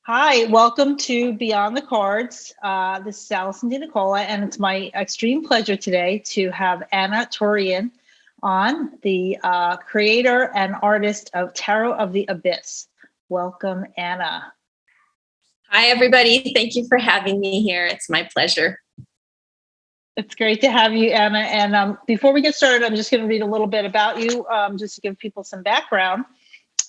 Hi, welcome to Beyond the Cards. This is Allison DiNicola, and it's my extreme pleasure today to have Anna Tourian on, the creator and artist of Tarot of the Abyss. Welcome, Anna. Hi, everybody. Thank you for having me here. It's my pleasure. It's great to have you, Anna. And before we get started, I'm just going to read a little bit about you, just to give people some background.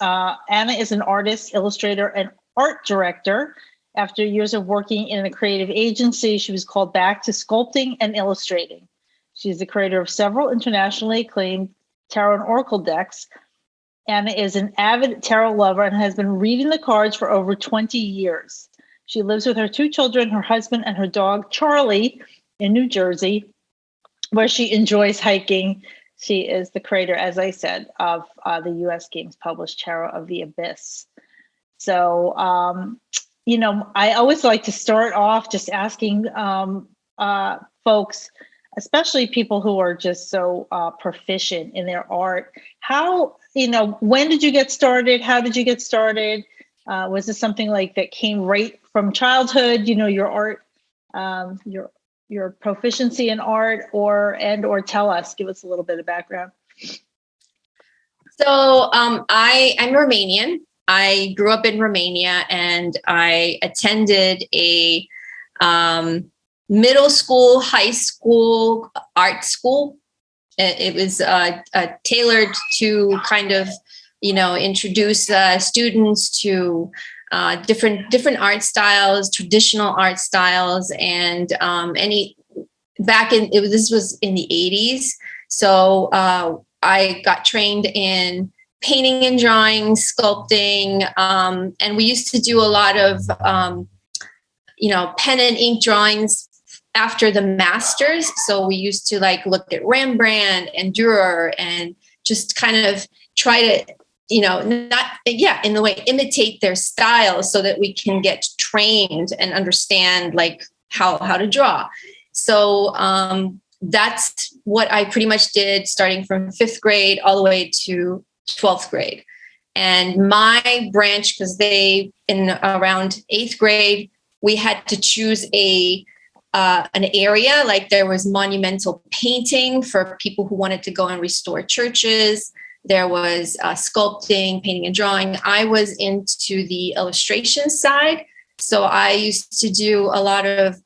Anna is an artist, illustrator, and art director. After years of working in a creative agency, she was called back to sculpting and illustrating. She's the creator of several internationally acclaimed tarot and oracle decks. Anna is an avid tarot lover and has been reading the cards for over 20 years. She lives with her two children, her husband, and her dog, Charlie, in New Jersey, where she enjoys hiking. She is the creator, as I said, of the US Games published Tarot of the Abyss. So, I always like to start off just asking folks, especially people who are just so proficient in their art, how, when did you get started? How did you get started? Was this something like that came right from childhood, your art, your proficiency in art, or tell us, give us a little bit of background. So I'm Romanian. I grew up in Romania, and I attended a middle school, high school art school. It was tailored to kind of, introduce students to different art styles, traditional art styles, and this was in the 80s. So I got trained in painting and drawing, sculpting, and we used to do a lot of pen and ink drawings after the masters. So we used to look at Rembrandt and Dürer and just kind of try to in the way imitate their style so that we can get trained and understand how to draw. So that's what I pretty much did, starting from 5th grade all the way to 12th grade. And my branch, because in around 8th grade, we had to choose an area, like there was monumental painting for people who wanted to go and restore churches. There was sculpting, painting and drawing. I was into the illustration side. So I used to do a lot of,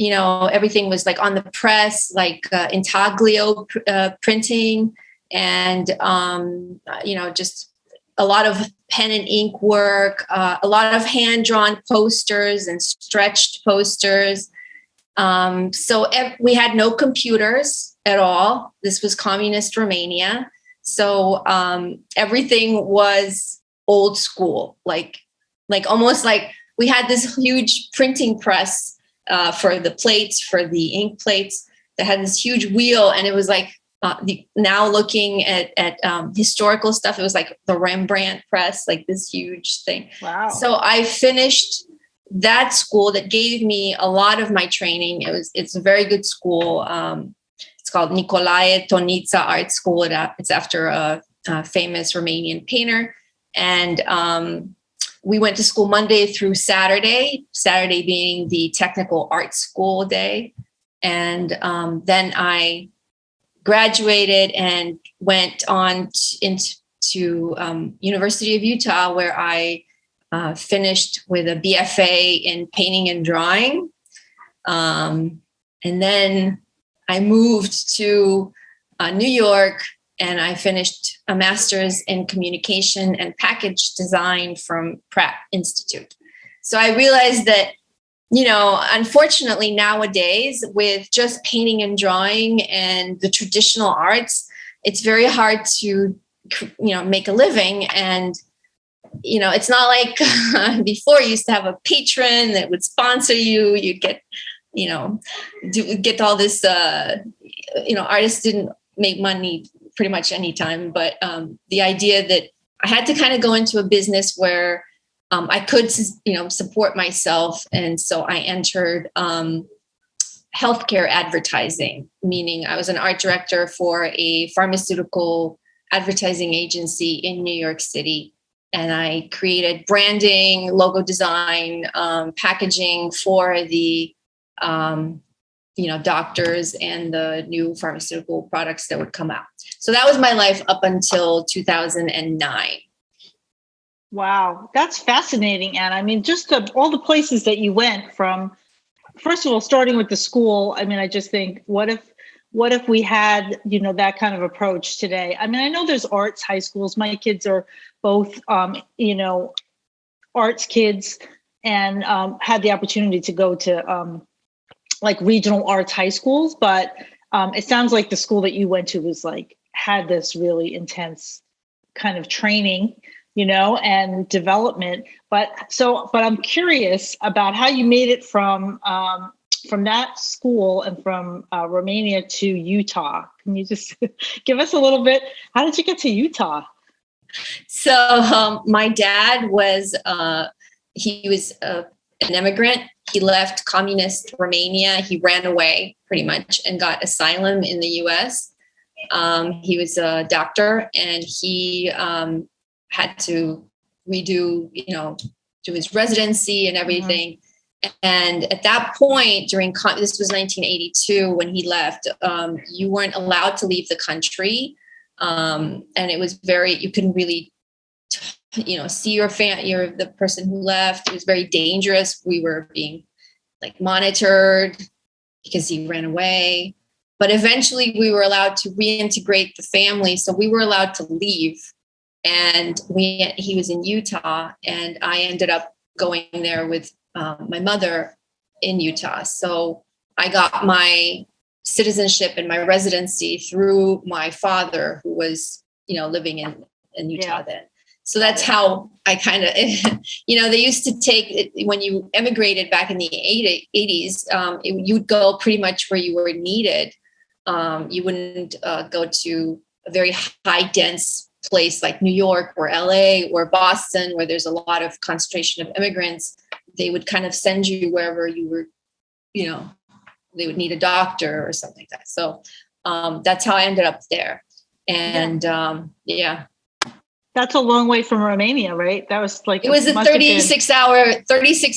everything was on the press, intaglio printing, and, just a lot of pen and ink work, a lot of hand-drawn posters and stretched posters. So we had no computers at all. This was communist Romania. So everything was old school, almost like we had this huge printing press for the plates, for the ink plates, that had this huge wheel. And it was now looking at historical stuff, it was like the Rembrandt press, this huge thing. Wow. So I finished that school that gave me a lot of my training. It's a very good school. It's called Nicolae Tonița Art School. It's after a famous Romanian painter. And we went to school Monday through Saturday being the technical art school day. And then I graduated and went on into University of Utah, where I finished with a BFA in painting and drawing. And then I moved to New York, and I finished a master's in communication and package design from Pratt Institute. So I realized that, unfortunately nowadays, with just painting and drawing and the traditional arts, it's very hard to, make a living. And, it's not like before you used to have a patron that would sponsor you. You'd get, get all this, artists didn't make money pretty much anytime. But the idea that I had to kind of go into a business where I could, support myself. And so I entered healthcare advertising, meaning I was an art director for a pharmaceutical advertising agency in New York City. and I created branding, logo design, packaging for the doctors and the new pharmaceutical products that would come out. So that was my life up until 2009. Wow, that's fascinating, Anna. I mean, just all the places that you went from. First of all, starting with the school, I mean, I just think, what if we had, that kind of approach today? I mean, I know there's arts high schools. My kids are both, arts kids, and had the opportunity to go to like regional arts high schools. But it sounds like the school that you went to was had this really intense kind of training, and development. But I'm curious about how you made it from that school and from Romania to Utah. Can you just give us a little bit? How did you get to Utah? So my dad was he was an immigrant. He left communist Romania. He ran away pretty much and got asylum in the U.S. He was a doctor, and he had to redo, do his residency and everything. Mm-hmm. And at that point, this was 1982 when he left, you weren't allowed to leave the country. And it was you couldn't really, see your the person who left. It was very dangerous. We were being monitored because he ran away. But eventually we were allowed to reintegrate the family. So we were allowed to leave. And he was in Utah, and I ended up going there with my mother in Utah. So I got my citizenship and my residency through my father, who was, living in Utah then. So that's how I kind of, they used to take, when you emigrated back in the 80s, you'd go pretty much where you were needed. You wouldn't go to a very high dense place like New York or LA or Boston, where there's a lot of concentration of immigrants. They would kind of send you wherever you were, they would need a doctor or something like that. So that's how I ended up there. And That's a long way from Romania, right? That was it was a 36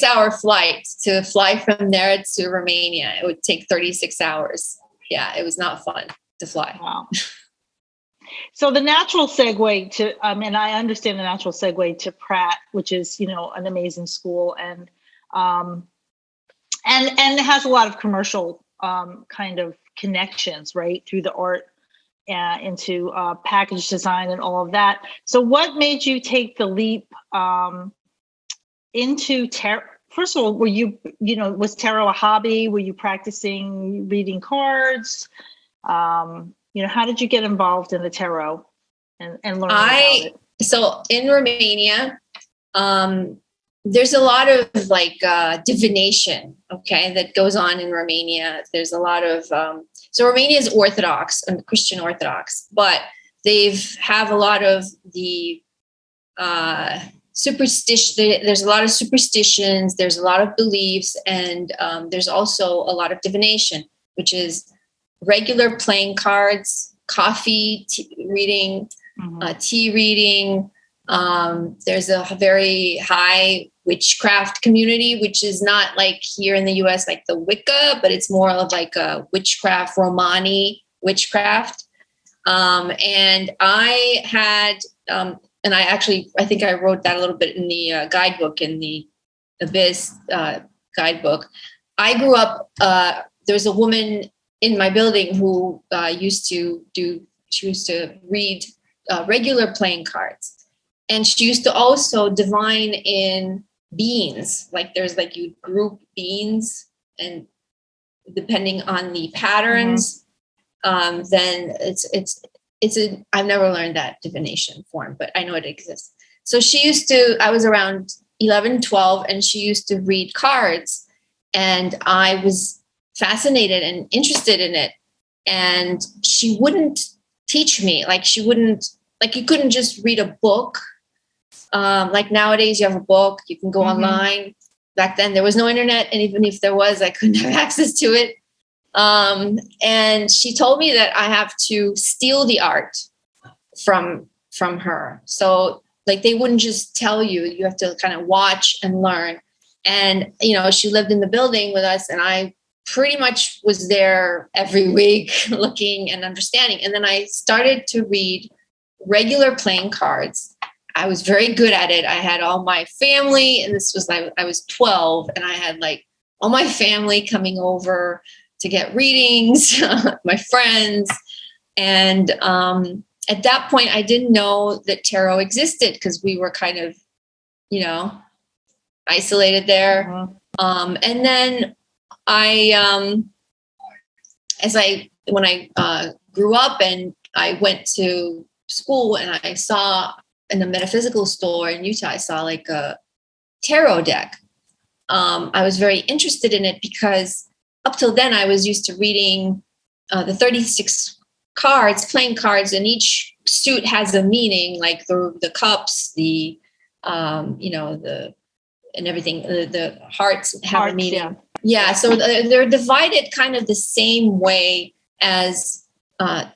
hour flight to fly from there to Romania. It would take 36 hours. Yeah, it was not fun to fly. Wow. So the natural segue to, and I understand the natural segue to Pratt, which is, an amazing school, and it has a lot of commercial kind of connections, right, through the art into package design and all of that. So what made you take the leap into tarot? First of all, were you, was tarot a hobby? Were you practicing reading cards? How did you get involved in the tarot and learn about it? So in Romania, there's a lot of divination, that goes on in Romania. There's a lot of, so Romania is Orthodox and Christian Orthodox, but have a lot of the superstition. There's a lot of superstitions. There's a lot of beliefs, and there's also a lot of divination, which is regular playing cards, coffee reading, tea reading. There's a very high witchcraft community, which is not like here in the US, like the Wicca, but it's more of like a witchcraft, Romani witchcraft. And I had, and I think I wrote that a little bit in the guidebook, in the Abyss guidebook. I grew up, there was a woman in my building who used to read regular playing cards. And she used to also divine in beans. You group beans, and depending on the patterns, then I've never learned that divination form, but I know it exists. So I was around 11, 12, and she used to read cards, and I was fascinated and interested in it. And she wouldn't teach me, you couldn't just read a book. Like nowadays you have a book, you can go online. Back then there was no internet. And even if there was, I couldn't have access to it. And she told me that I have to steal the art from her. So like they wouldn't just tell you. You have to kind of watch and learn. And, she lived in the building with us, and I pretty much was there every week looking and understanding. And then I started to read regular playing cards. I was very good at it. I had all my family, and this was like, I was 12, and I had like all my family coming over to get readings, my friends. And at that point, I didn't know that tarot existed because we were kind of, isolated there. And then when I grew up and I went to school, and I saw in the metaphysical store in Utah, I saw like a tarot deck. I was very interested in it because up till then I was used to reading the 36 cards, playing cards, and each suit has a meaning, like the cups, the and everything, the hearts have a meaning. Yeah. So they're divided kind of the same way as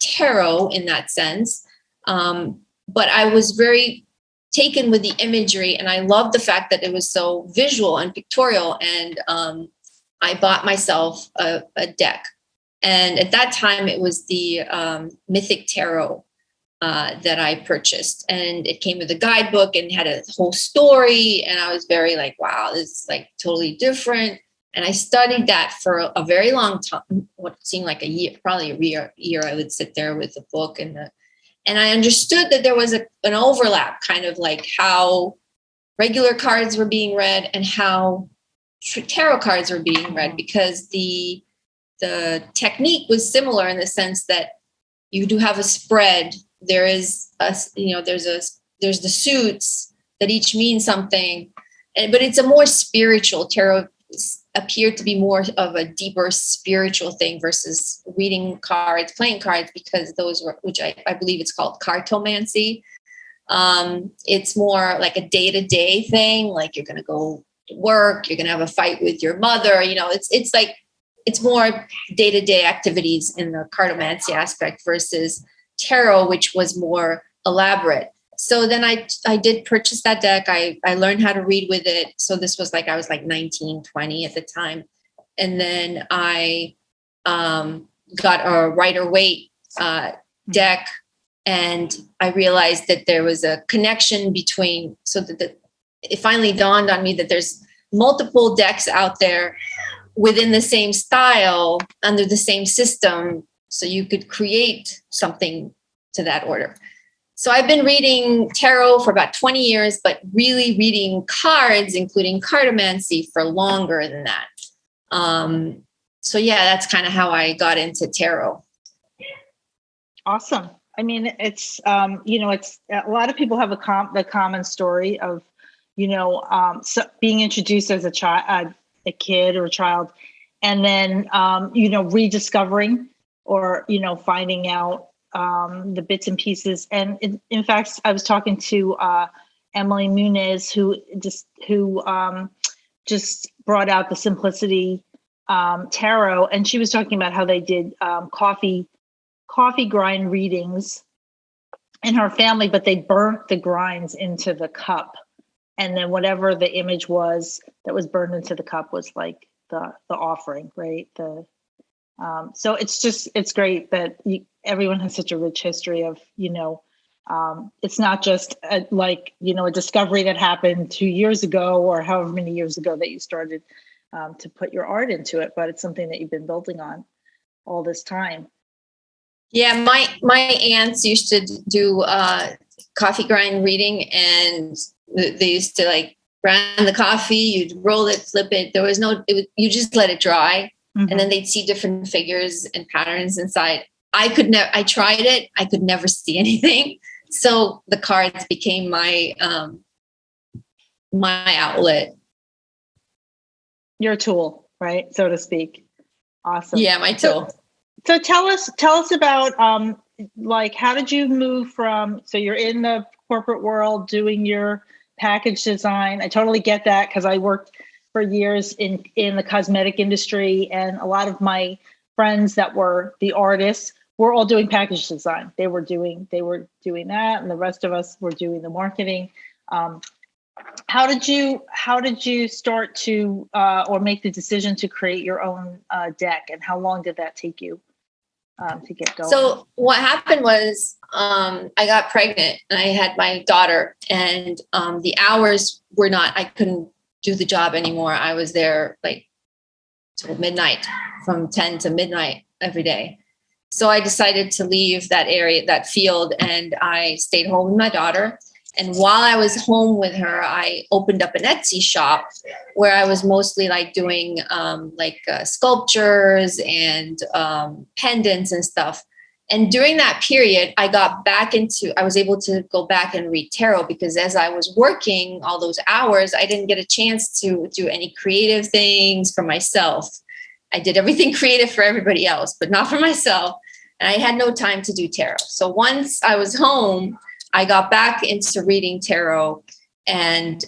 tarot in that sense. But I was very taken with the imagery, and I loved the fact that it was so visual and pictorial. And I bought myself a deck. And at that time, it was the Mythic Tarot that I purchased. And it came with a guidebook and had a whole story. And I was very like, wow, this is like totally different. And I studied that for a very long time, what seemed like a year, probably a year. I would sit there with the book and I understood that there was an overlap, kind of like how regular cards were being read and how tarot cards were being read, because the technique was similar in the sense that you do have a spread. There is there's the suits that each mean something, but it's a more spiritual. Tarot appeared to be more of a deeper spiritual thing versus reading cards, playing cards, because those were, which I believe it's called cartomancy. It's more like a day-to-day thing. Like you're going to go to work, you're going to have a fight with your mother. It's more day-to-day activities in the cartomancy aspect versus tarot, which was more elaborate. So then I did purchase that deck. I learned how to read with it. So this was like, I was like 19, 20 at the time. And then I got a Rider-Waite deck. And I realized that there was a connection between, so that it finally dawned on me that there's multiple decks out there within the same style, under the same system. So you could create something to that order. So I've been reading tarot for about 20 years, but really reading cards, including cartomancy, for longer than that. So yeah, that's kind of how I got into tarot. Awesome. I mean, it's, it's a lot of people have the common story of, being introduced as a kid or a child, and then, rediscovering or, finding out the bits and pieces. And in fact, I was talking to Emily Muniz, who just brought out the Simplicity Tarot, and she was talking about how they did coffee grind readings in her family, but they burnt the grinds into the cup, and then whatever the image was that was burned into the cup was like the offering, right? So it's great that everyone has such a rich history of, it's not just a discovery that happened 2 years ago or however many years ago that you started to put your art into it, but it's something that you've been building on all this time. Yeah, my aunts used to do coffee grind reading, and they used to like grind the coffee, you'd roll it, flip it. There was you just let it dry. Mm-hmm. And then they'd see different figures and patterns inside. I tried it. I could never see anything. So the cards became my outlet. Your tool, right? So to speak. Awesome. Yeah, my tool. So tell us about, how did you move from, so you're in the corporate world doing your package design. I totally get that, because I worked for years in the cosmetic industry, and a lot of my friends that were the artists we're all doing package design. They were doing that, and the rest of us were doing the marketing. How did you start to or make the decision to create your own deck, and how long did that take you to get going? So what happened was I got pregnant and I had my daughter, and the hours were not, I couldn't do the job anymore. I was there like till midnight, from 10 to midnight every day. So I decided to leave that area, that field, and I stayed home with my daughter. And while I was home with her, I opened up an Etsy shop where I was mostly like doing sculptures and pendants and stuff. And during that period, I was able to go back and read tarot, because as I was working all those hours, I didn't get a chance to do any creative things for myself. I did everything creative for everybody else, but not for myself. And I had no time to do tarot. So once I was home, I got back into reading tarot, and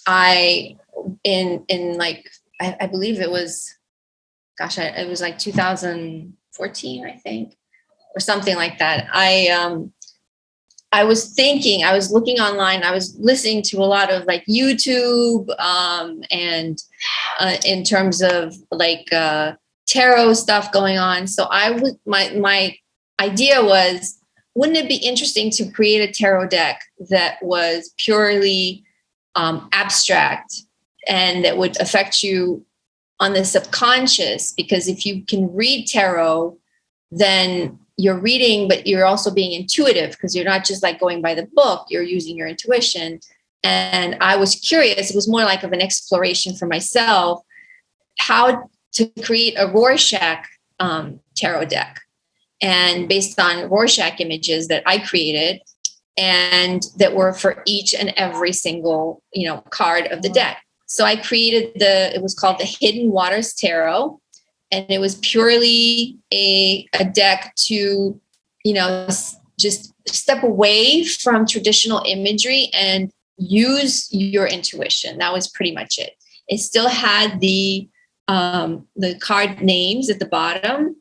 I believe it was, it was like 2014, I think, or something like that. I was looking online, I was listening to a lot of like YouTube, and in terms of like tarot stuff going on. So my idea was, wouldn't it be interesting to create a tarot deck that was purely abstract and that would affect you on the subconscious? Because if you can read tarot, then you're reading, but you're also being intuitive, because you're not just like going by the book, you're using your intuition. And I was curious, it was more like of an exploration for myself, how to create a Rorschach tarot deck. And based on Rorschach images that I created, and that were for each and every single, card of the deck. So I created it was called the Hidden Waters Tarot. And it was purely a deck to, just step away from traditional imagery and use your intuition. That was pretty much it. It still had the card names at the bottom.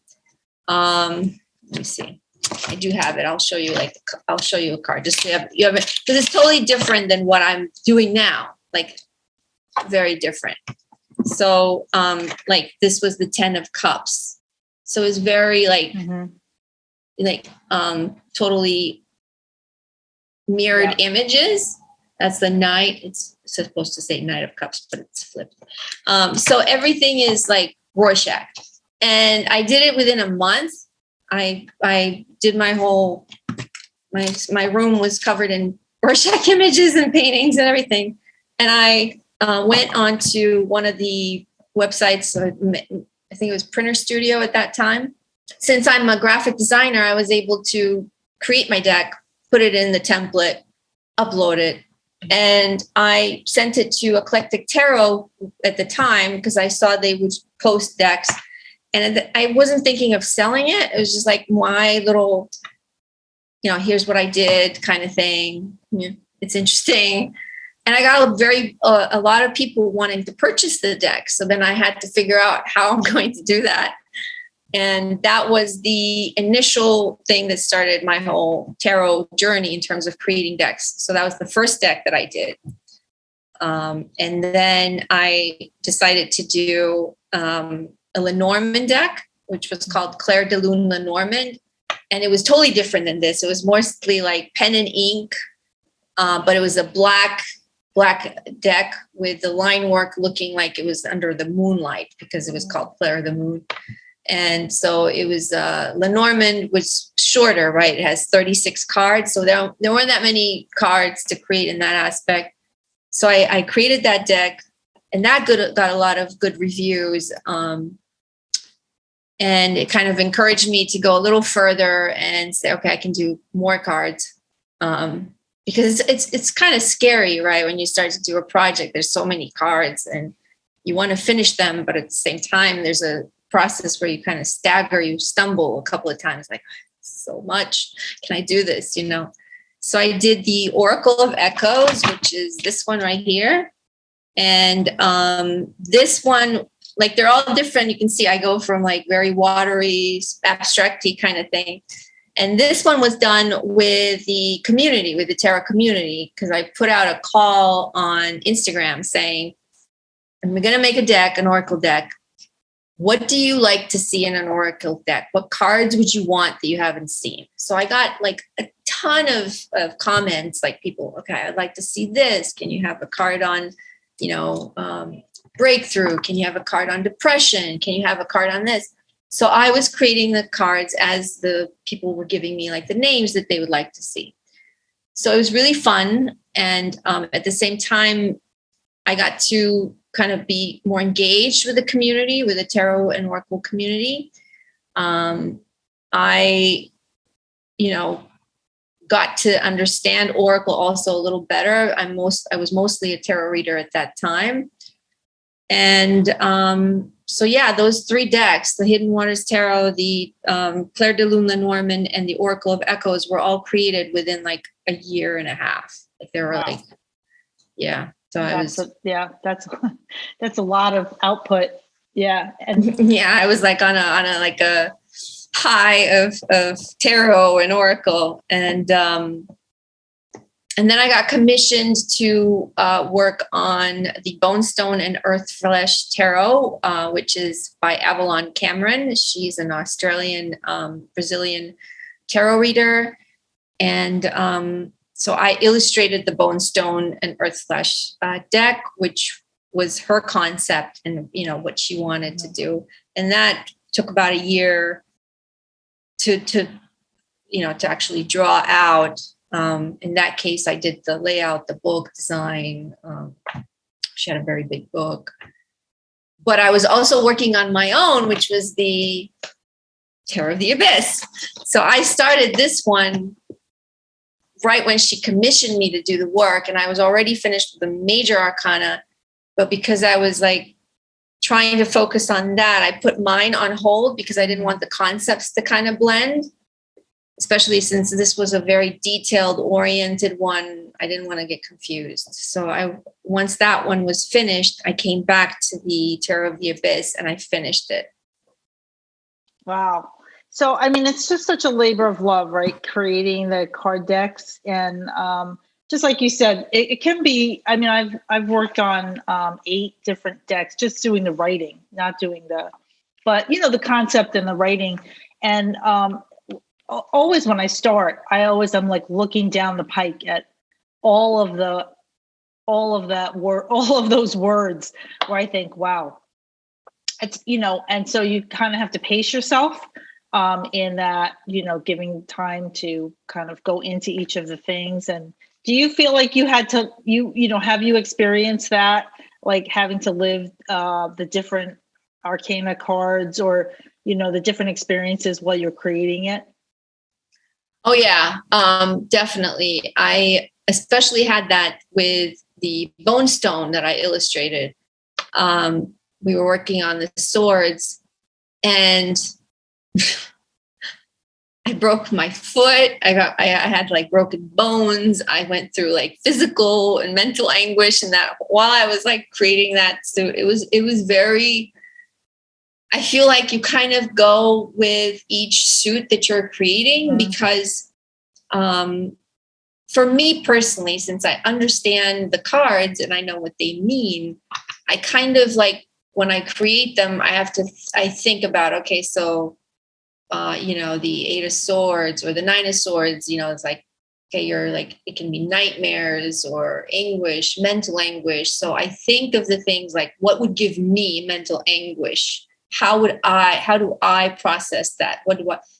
Let me see. I do have it. I'll show you a card just so you have it, because it's totally different than what I'm doing now. Like, very different. So, this was the 10 of Cups. So it's very totally mirrored images. That's the Knight. It's supposed to say Knight of Cups, but it's flipped. So everything is like Rorschach, and I did it within a month. I did my whole, my room was covered in Rorschach images and paintings and everything. And I went on to one of the websites, I think it was Printer Studio at that time. Since I'm a graphic designer, I was able to create my deck, put it in the template, upload it. And I sent it to Eclectic Tarot at the time, because I saw they would post decks. And I wasn't thinking of selling it. It was just like my little, here's what I did kind of thing. It's interesting. And I got a lot of people wanting to purchase the deck. So then I had to figure out how I'm going to do that. And that was the initial thing that started my whole tarot journey in terms of creating decks. So that was the first deck that I did. And then I decided to do a Lenormand deck, which was called Claire de Lune Lenormand. And it was totally different than this. It was mostly like pen and ink, but it was a black deck with the line work looking like it was under the moonlight, because it was called Claire the Moon. And so it was Lenormand was shorter, right? It has 36 cards. So there weren't that many cards to create in that aspect. So I created that deck, and that got a lot of good reviews. And it kind of encouraged me to go a little further and say, okay, I can do more cards. Because it's kind of scary, right? When you start to do a project, there's so many cards and you want to finish them, but at the same time, there's a process where you kind of stagger, you stumble a couple of times, like, so much, can I do this, So I did the Oracle of Echoes, which is this one right here. And this one like they're all different. You can see I go from like very watery, abstract-y kind of thing. And this one was done with the community, with the tarot community, because I put out a call on Instagram saying, I'm going to make a deck, an oracle deck. What do you like to see in an oracle deck? What cards would you want that you haven't seen? So I got like a ton of comments, like people, okay, I'd like to see this. Can you have a card on, breakthrough? Can you have a card on depression? Can you have a card on this? So I was creating the cards as the people were giving me like the names that they would like to see. So it was really fun. And at the same time, I got to kind of be more engaged with the community, with the tarot and oracle community. I got to understand oracle also a little better. I was mostly a tarot reader at that time. And so yeah, those 3 decks, the Hidden Waters Tarot, the Claire de Lune Lenormand, and the Oracle of Echoes were all created within like a year and a half. Like they were like, yeah. So that's a lot of output. Yeah. And yeah, I was like on a high of tarot and oracle. And then I got commissioned to work on the Bonestone and Earth Flesh Tarot, which is by Avalon Cameron. She's an Australian, Brazilian tarot reader. And so I illustrated the Bonestone and Earth Flesh deck, which was her concept and, what she wanted to do. And that took about a year to actually draw out. In that case, I did the layout, the book design. She had a very big book. But I was also working on my own, which was the Tarot of the Abyss. So I started this one right when she commissioned me to do the work. And I was already finished with the major arcana. But because I was like trying to focus on that, I put mine on hold because I didn't want the concepts to kind of blend. Especially since this was a very detailed oriented one, I didn't want to get confused. So once that one was finished, I came back to the Tarot of the Abyss and I finished it. Wow. So, I mean, it's just such a labor of love, right? Creating the card decks. And just like you said, it can be, I mean, I've worked on 8 different decks, just doing the writing, not doing but the concept and the writing. And always when I start, I'm like looking down the pike at all of those words where I think, wow, it's, and so you kind of have to pace yourself in that, giving time to kind of go into each of the things. And do you feel like you had to, have you experienced that, like having to live the different arcana cards or, the different experiences while you're creating it? Oh, yeah, definitely. I especially had that with the Bonestone that I illustrated. We were working on the swords and I broke my foot. I had like broken bones. I went through like physical and mental anguish, and that while I was like creating that suit, it was very, I feel like you kind of go with each suit that you're creating because for me personally, since I understand the cards and I know what they mean, I kind of like when I create them, I think about, okay, so, the 8 of Swords or the 9 of Swords, it's like, okay, you're like, it can be nightmares or anguish, mental anguish. So I think of the things like what would give me mental anguish? How do I process that?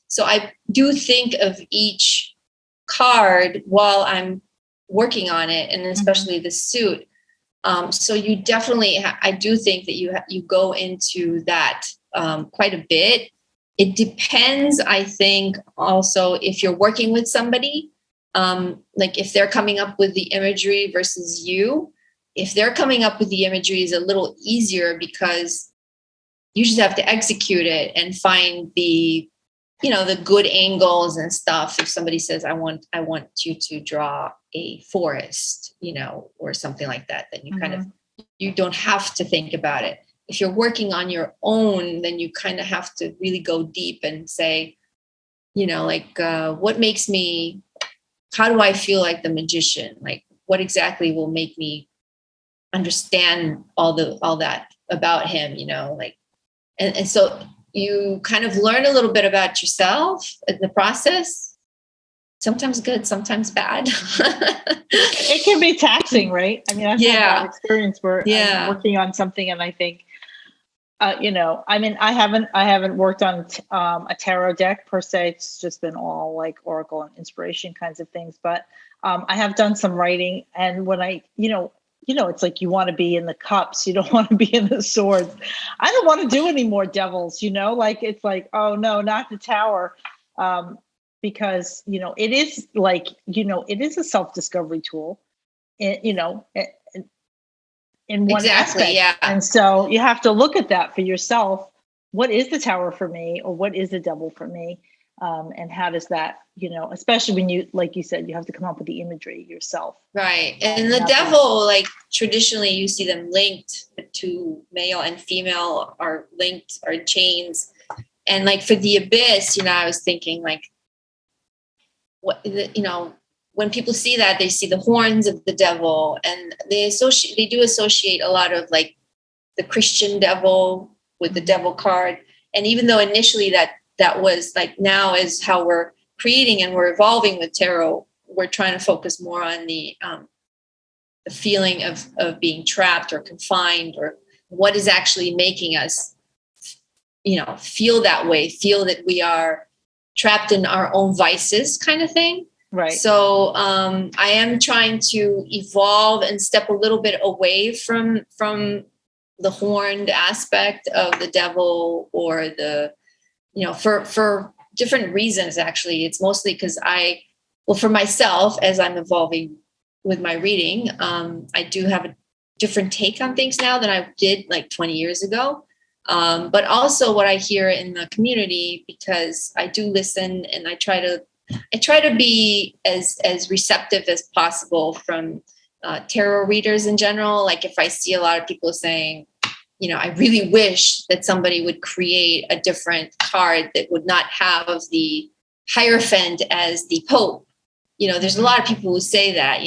So I do think of each card while I'm working on it, and especially the suit. So you definitely, I do think that you go into that quite a bit. It depends, I think, also if you're working with somebody, like if they're coming up with the imagery versus you. If they're coming up with the imagery is a little easier because you just have to execute it and find the good angles and stuff. If somebody says, I want you to draw a forest, or something like that, then you kind of, you don't have to think about it. if you're working on your own, then you kind of have to really go deep and say, what makes me, how do I feel like the magician? Like, what exactly will make me understand all that about him, and so you kind of learn a little bit about yourself in the process. Sometimes good, sometimes bad. It can be taxing, right? I mean, I've had that experience where I'm working on something and I think, I haven't worked on a tarot deck per se. It's just been all like oracle and inspiration kinds of things. But I have done some writing, and when it's like you want to be in the cups, you don't want to be in the swords. I don't want to do any more devils, like it's like, oh no, not the tower. Because, it is like, it is a self-discovery tool, in one aspect. Yeah. And so you have to look at that for yourself. What is the tower for me, or what is the devil for me? And how does that, especially when you, like you said, you have to come up with the imagery yourself. Right. And the devil, like traditionally you see them linked to male and female, are chains. And like for the abyss, I was thinking like, when people see that, they see the horns of the devil, and they do associate a lot of like the Christian devil with the devil card. And even though initially that was like, now is how we're creating and we're evolving with tarot, we're trying to focus more on the feeling of being trapped or confined, or what is actually making us, feel that way, feel that we are trapped in our own vices kind of thing. Right. So I am trying to evolve and step a little bit away from the horned aspect of the devil, or the, for different reasons. Actually, it's mostly because for myself, as I'm evolving with my reading, I do have a different take on things now than I did like 20 years ago. But also what I hear in the community, because I do listen and I try to be as receptive as possible from tarot readers in general. Like if I see a lot of people saying, I really wish that somebody would create a different card that would not have the Hierophant as the Pope. There's a lot of people who say that,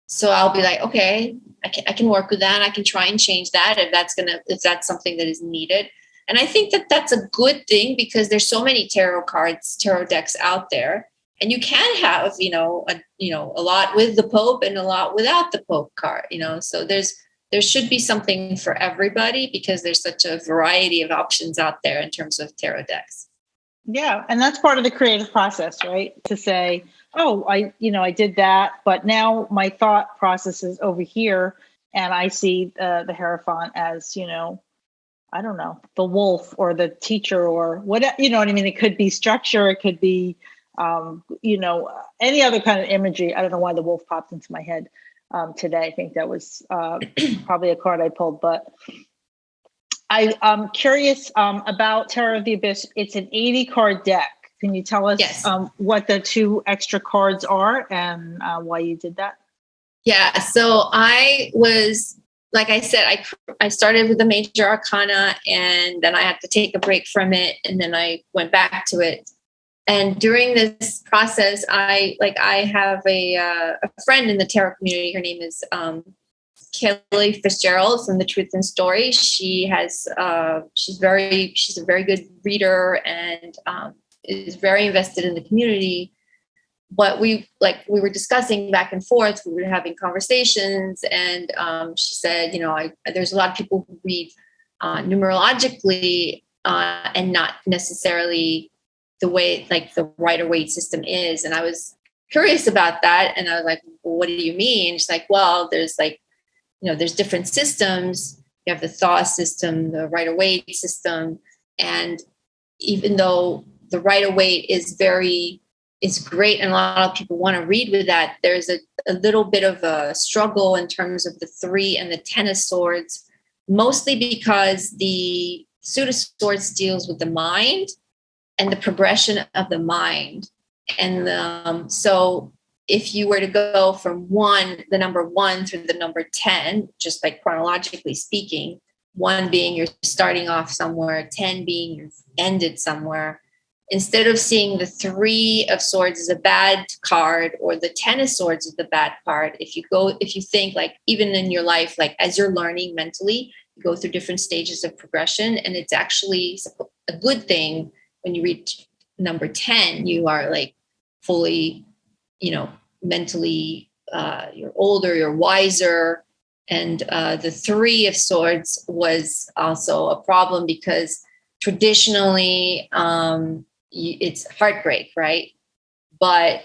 so I'll be like, okay, I can work with that. I can try and change that if that's something that is needed. And I think that that's a good thing, because there's so many tarot decks out there, and you can have, a lot with the Pope and a lot without the Pope card, so there should be something for everybody, because there's such a variety of options out there in terms of tarot decks. Yeah. And that's part of the creative process, right? To say, oh, I did that, but now my thought process is over here, and I see the Hierophant as, I don't know, the wolf or the teacher or what, you know what I mean? It could be structure. It could be, any other kind of imagery. I don't know why the wolf popped into my head today. I think that was probably a card I pulled, but I'm curious about Terror of the Abyss. It's an 80 card deck. Can you tell us what the 2 extra cards are and why you did that? Yeah. So I was, like I said, I started with the major arcana, and then I had to take a break from it, and then I went back to it. And during this process, I have a friend in the tarot community. Her name is Kelly Fitzgerald from the Truth and Story. She has she's a very good reader, and is very invested in the community. But we were discussing back and forth. We were having conversations, and she said, there's a lot of people who read numerologically and not necessarily the way like the Rider-Waite system is. And I was curious about that, and I was like, well, what do you mean? She's like, well, there's there's different systems. You have the Thaw system, the Rider-Waite system, and even though the Rider-Waite is great and a lot of people want to read with that, there's a little bit of a struggle in terms of the 3 and the 10 of swords, mostly because the Suit of Swords deals with the mind and the progression of the mind. And so if you were to go from the number 1 through the number 10, just like chronologically speaking, 1 being you're starting off somewhere, 10 being you've ended somewhere. Instead of seeing the 3 of swords as a bad card or the 10 of swords as the bad card, if you think like even in your life, like as you're learning mentally, you go through different stages of progression, and it's actually a good thing when you reach number 10, you are like fully, mentally, you're older, you're wiser. And the 3 of swords was also a problem because traditionally, it's heartbreak, right? But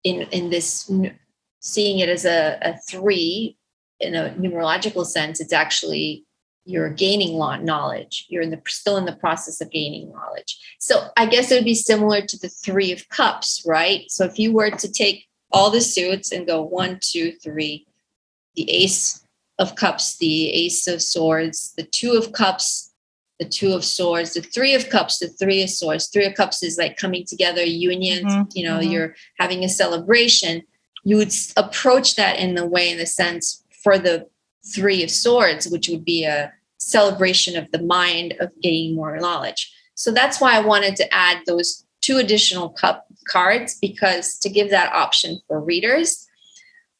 in this, seeing it as a 3 in a numerological sense, it's actually you're gaining knowledge. You're still in the process of gaining knowledge. So I guess it would be similar to the 3 of cups, right? So if you were to take all the suits and go 1, 2, 3, the ace of cups, the ace of swords, the 2 of cups, the 2 of swords, the 3 of cups, the 3 of swords. 3 of cups is like coming together, union, you're having a celebration. You would approach that in the sense for the 3 of swords, which would be a celebration of the mind of gaining more knowledge. So that's why I wanted to add those 2 additional cup cards, because to give that option for readers,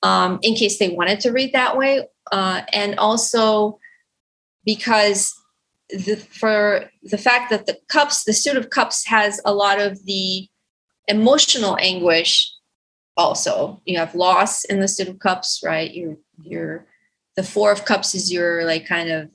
in case they wanted to read that way. And also because for the fact that the suit of cups has a lot of the emotional anguish. Also, you have loss in the suit of cups, right? You're the 4 of cups is you're like kind of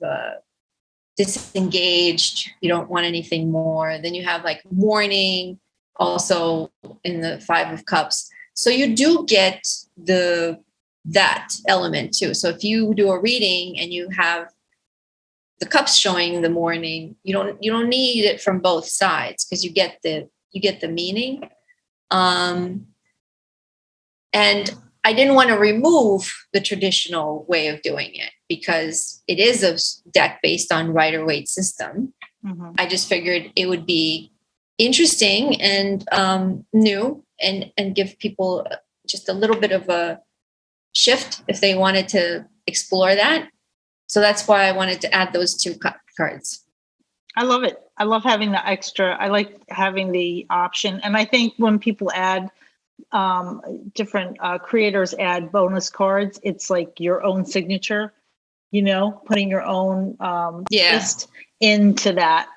disengaged. You don't want anything more. Then you have like mourning also in the 5 of cups. So you do get that element too. So if you do a reading and you have the cups showing the mourning, you don't need it from both sides, because you get the meaning. And I didn't want to remove the traditional way of doing it because it is a deck based on Rider-Waite system. Mm-hmm. I just figured it would be interesting and new and give people just a little bit of a shift if they wanted to explore that. So that's why I wanted to add those 2 cards. I love it. I love having the extra. I like having the option. And I think when people add different creators add bonus cards, it's like your own signature, putting your own twist into that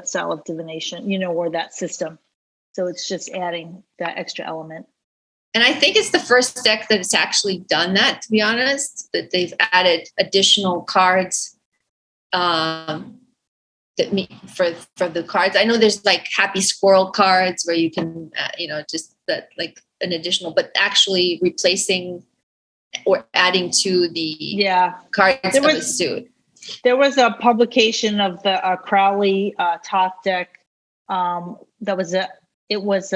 style of divination, or that system. So it's just adding that extra element. And I think it's the first deck that has actually done that, to be honest, that they've added additional cards for the cards. I know there's like happy squirrel cards where you can, just that like an additional, but actually replacing or adding to the cards of a suit. There was a publication of the Crowley Toth deck. It was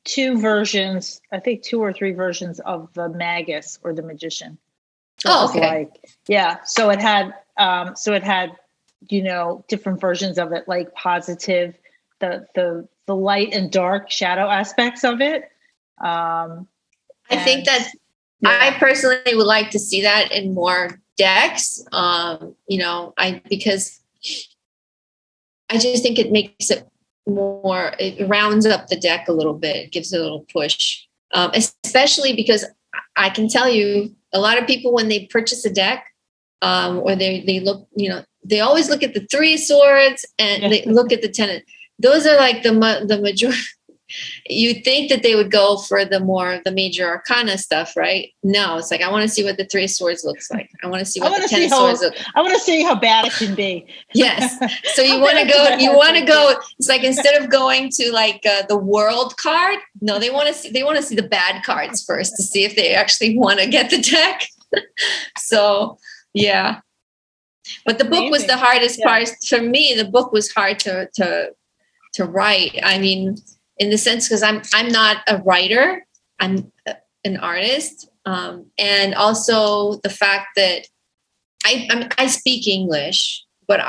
2 versions, I think 2 or 3 versions of the Magus or the Magician. So okay. So it had different versions of it, like positive, the light and dark shadow aspects of it. I think that I personally would like to see that in more decks. Because I just think it makes it more, it rounds up the deck a little bit, gives it a little push, especially because I can tell you a lot of people, when they purchase a deck, or they look, they always look at the 3 of swords and they look at the 10. Those are like the majority. You'd think that they would go for the major arcana stuff, right? No, it's like, I want to see what the 3 of swords looks like. I want to see what the 10 of swords looks like. I want to see how bad it can be. Yes. So you want to go, it's like, instead of going to like the world card, no, they want to see the bad cards first to see if they actually want to get the deck. So, yeah. But the book was the hardest part for me. The book was hard to write. I mean, in the sense, because I'm not a writer, I'm an artist, and also the fact that I speak English, but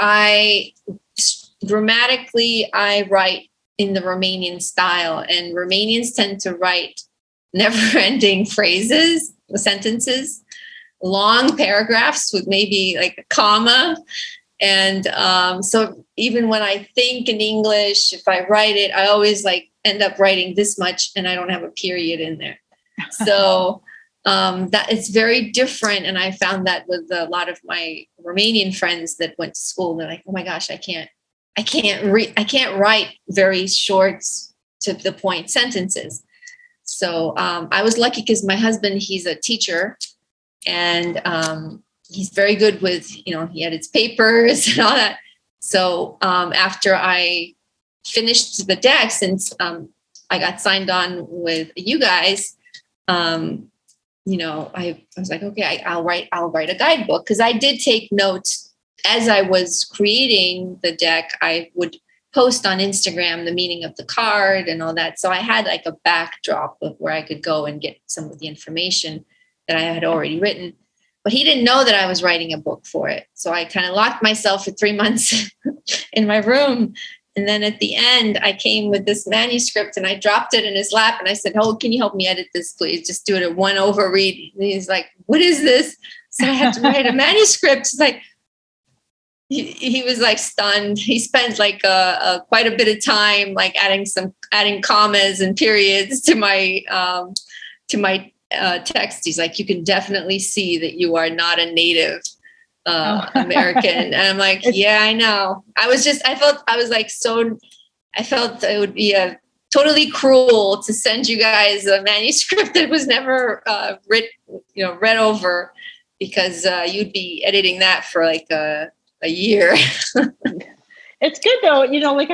grammatically I write in the Romanian style, and Romanians tend to write never-ending sentences. long paragraphs with maybe like a comma. And so even when I think in English, if I write it, I always like end up writing this much and I don't have a period in there. So that it's very different. And I found that with a lot of my Romanian friends that went to school, they're like, oh my gosh, I can't write very short to the point sentences. So I was lucky because my husband, he's a teacher, and he's very good with, he edits papers and all that. So after I finished the deck, since I got signed on with you guys, I was like, okay, I'll write a guidebook, because I did take notes as I was creating the deck. I would post on Instagram the meaning of the card and all that. So I had like a backdrop of where I could go and get some of the information that I had already written. But he didn't know that I was writing a book for it. So I kind of locked myself for 3 months in my room. And then at the end, I came with this manuscript and I dropped it in his lap. And I said, oh, can you help me edit this, please? Just do it at one over read. And he's like, what is this? So I had to write a manuscript. It's like, he was like stunned. He spent like quite a bit of time, like adding commas and periods to my text. He's like, you can definitely see that you are not a native American. And I'm like, yeah, I know. I felt it would be totally cruel to send you guys a manuscript that was never read over, because you'd be editing that for like a year. It's good though. I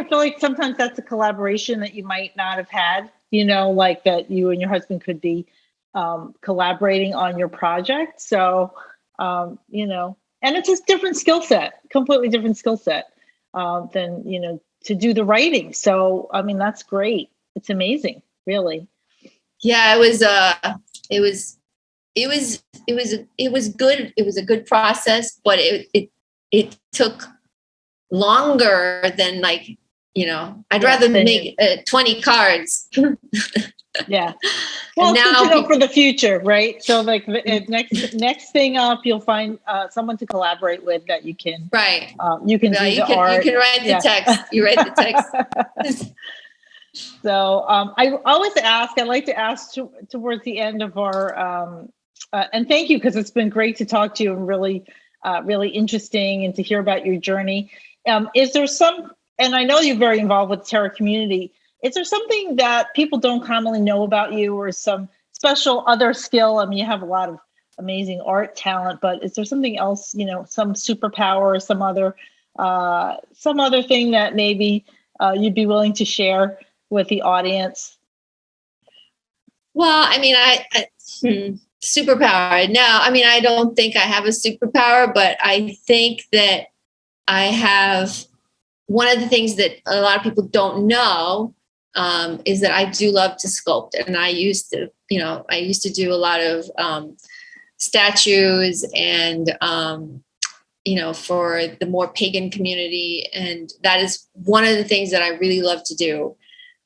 feel like sometimes that's a collaboration that you might not have had, like that you and your husband could be collaborating on your project. So, and it's a different skill set, completely different skill set than, to do the writing. So, I mean, that's great. It's amazing, really. Yeah, it was good. It was a good process, but it took longer than I'd rather make 20 cards. Yeah. Well, now for the future, right? So next thing up, you'll find someone to collaborate with that you can. Right. You can art. You can write the text. You write the text. So I like to ask towards the end of our, and thank you, because it's been great to talk to you and really, really interesting, and to hear about your journey. Is there and I know you're very involved with the tarot community, is there something that people don't commonly know about you, or some special other skill? I mean, you have a lot of amazing art talent, but is there something else, some superpower or some other thing that maybe you'd be willing to share with the audience? Well, I mean, superpower. No, I mean, I don't think I have a superpower, but I think that I have one of the things that a lot of people don't know is that I do love to sculpt. And I used to do a lot of statues and, for the more pagan community. And that is one of the things that I really love to do.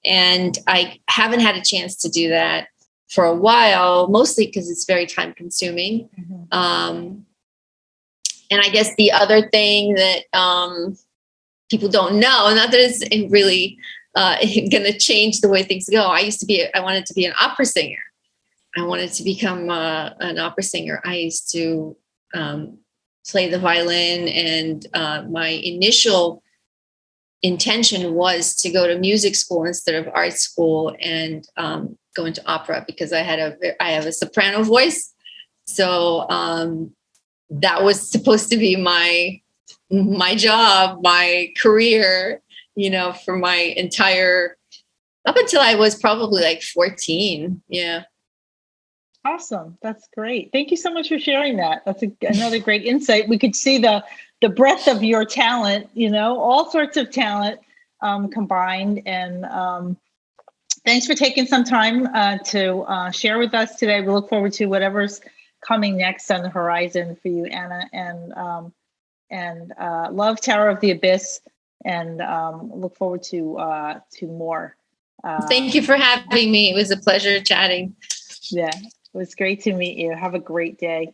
And I haven't had a chance to do that for a while, mostly because it's very time consuming. Mm-hmm. And I guess the other thing that people don't know, not that it's really going to change the way things go. I wanted to be an opera singer. I wanted to become an opera singer. I used to play the violin, and my initial intention was to go to music school instead of art school and go into opera, because I have a soprano voice. So that was supposed to be my job, my career, for my entire, up until I was probably like 14. Yeah. Awesome. That's great. Thank you so much for sharing that. That's another great insight. We could see the breadth of your talent, all sorts of talent combined. And thanks for taking some time to share with us today. We look forward to whatever's coming next on the horizon for you, Anna, and love Tower of the Abyss, and look forward to more. Thank you for having me. It was a pleasure chatting. Yeah, it was great to meet you. Have a great day.